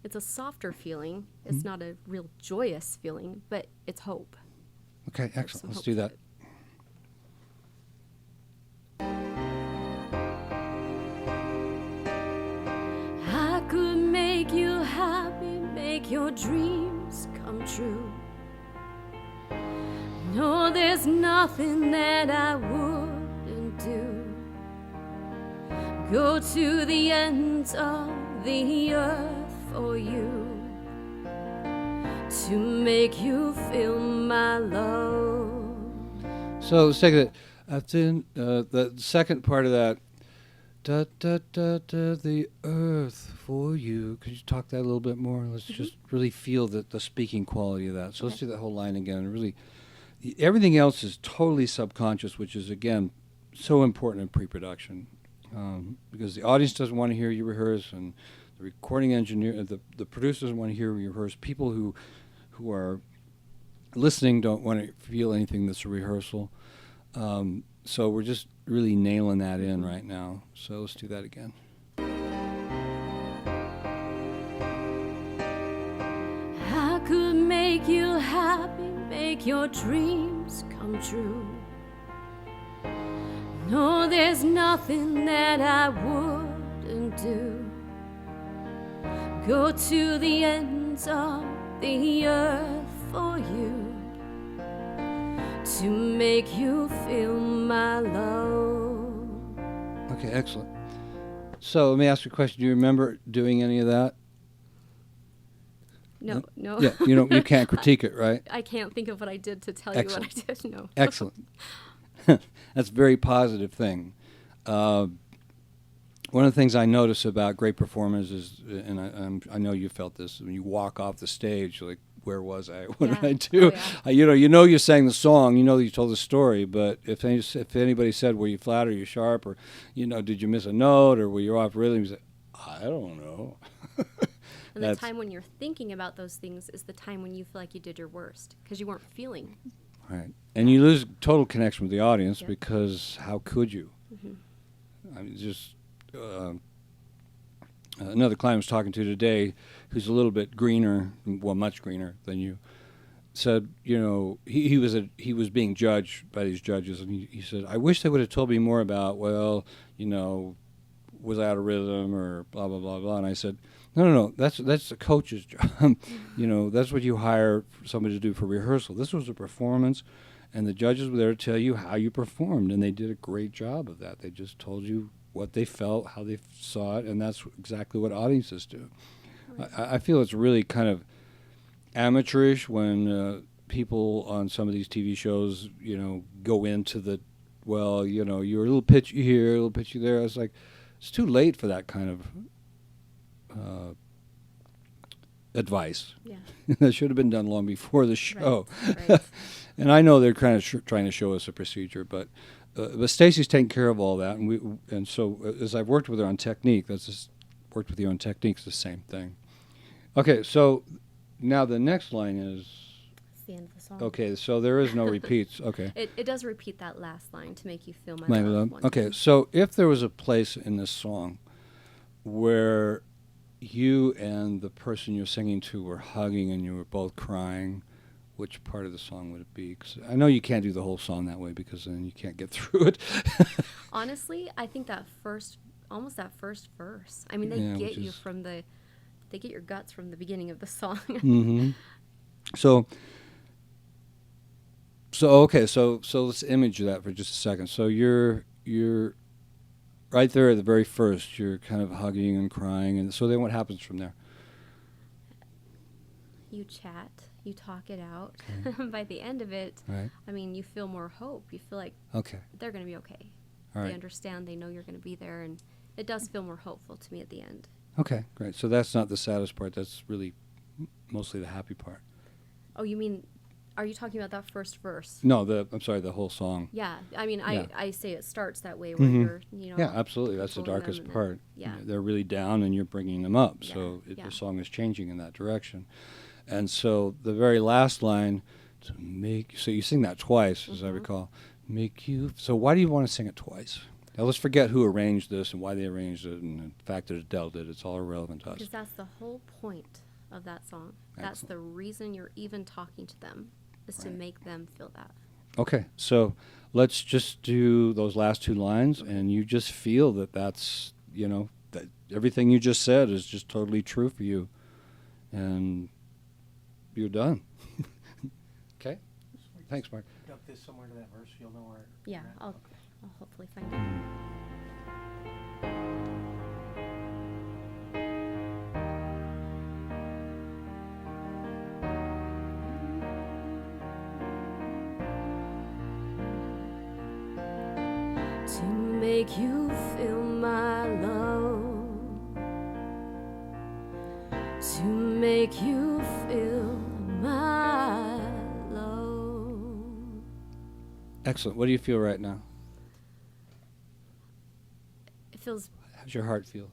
It's a softer feeling. It's not a real joyous feeling, but it's hope. Okay, There's excellent. some Let's hope do to that. it. I could make you happy, make your dreams come true. No, there's nothing that I wouldn't do. Go to the ends of the earth for you, to make you feel my love. So let's take it. After the second part of that, da da da da, the earth for you. Could you talk that a little bit more? Let's just really feel the speaking quality of that. So let's do that whole line again. Really, everything else is totally subconscious, which is again so important in pre-production, because the audience doesn't want to hear you rehearse, and the recording engineer, the producer doesn't want to hear you rehearse. People who are listening don't want to feel anything that's a rehearsal. So we're just really nailing that in right now. So let's do that again. I could make you happy, make your dreams come true. No, there's nothing that I wouldn't do. Go to the ends of the earth for you, to make you feel my love. Okay, excellent. So let me ask you a question. Do you remember doing any of that? No. Yeah, you can't critique it, right? I can't think of what I did to tell Excellent. you what I did. No. Excellent. That's a very positive thing. One of the things I notice about great performers is, and I know you felt this, when you walk off the stage, you're like, where was I? What did I do? Oh, yeah. You sang the song, you know that you told the story, but if anybody said, were you flat or you sharp, or did you miss a note, or were you off rhythm? You say, I don't know. And the time when you're thinking about those things is the time when you feel like you did your worst, because you weren't feeling. Right, and you lose total connection with the audience because how could you? I mean, just another client I was talking to today, who's a little bit greener, well, much greener than you, said, he was being judged by these judges, and he said, I wish they would have told me more about, was I out of rhythm or blah blah blah blah. And I said, no, that's the coach's job. That's what you hire somebody to do for rehearsal. This was a performance, and the judges were there to tell you how you performed, and they did a great job of that. They just told you what they felt, how they saw it, and that's exactly what audiences do. Right. I feel it's really kind of amateurish when people on some of these TV shows, go into the, you're a little pitchy here, a little pitchy there. I was like, it's too late for that kind of advice. Yeah. That should have been done long before the show. Right. And I know they're kind of trying to show us a procedure, but Stacy's taking care of all that, and so as I've worked with her on technique, worked with you on technique's the same thing. Okay, so now the next line is. It's the end of the song. Okay, so there is no repeats. Okay. It does repeat that last line to make you feel my love. love. Okay, so if there was a place in this song where you and the person you're singing to were hugging and you were both crying, which part of the song would it be? 'Cause I know you can't do the whole song that way because then you can't get through it. Honestly, I think that first verse. I mean, they get you they get your guts from the beginning of the song. Mm-hmm. So okay, so let's image that for just a second. So you're right there at the very first. You're kind of hugging and crying, and so then what happens from there? You chat, you talk it out. Okay. By the end of it, right. I mean, you feel more hope. You feel like they're going to be okay. All right. They understand. They know you're going to be there, and it does feel more hopeful to me at the end. Okay, great. So that's not the saddest part. That's really mostly the happy part. Oh, you mean, are you talking about that first verse? No, I'm sorry, the whole song. Yeah, I mean, Yeah. I say it starts that way where you're, Yeah, absolutely. That's the controlling darkest them part. yeah. They're really down and you're bringing them up. Yeah, So yeah. the song is changing in that direction. And so the very last line, so you sing that twice, as I recall. So why do you want to sing it twice? Now let's forget who arranged this and why they arranged it and the fact that Adele did. It's all irrelevant to us. Because that's the whole point of that song. That's the reason you're even talking to them, is to make them feel that. Okay, so let's just do those last two lines, and you just feel that that's, that everything you just said is just totally true for you, and you're done. Okay? Thanks, Mark. Duck this somewhere to that verse, you'll know where. Yeah, where I'll hopefully find it. To make you feel my love, to make you feel my love. Excellent. What do you feel right now? It feels How's your heart feel?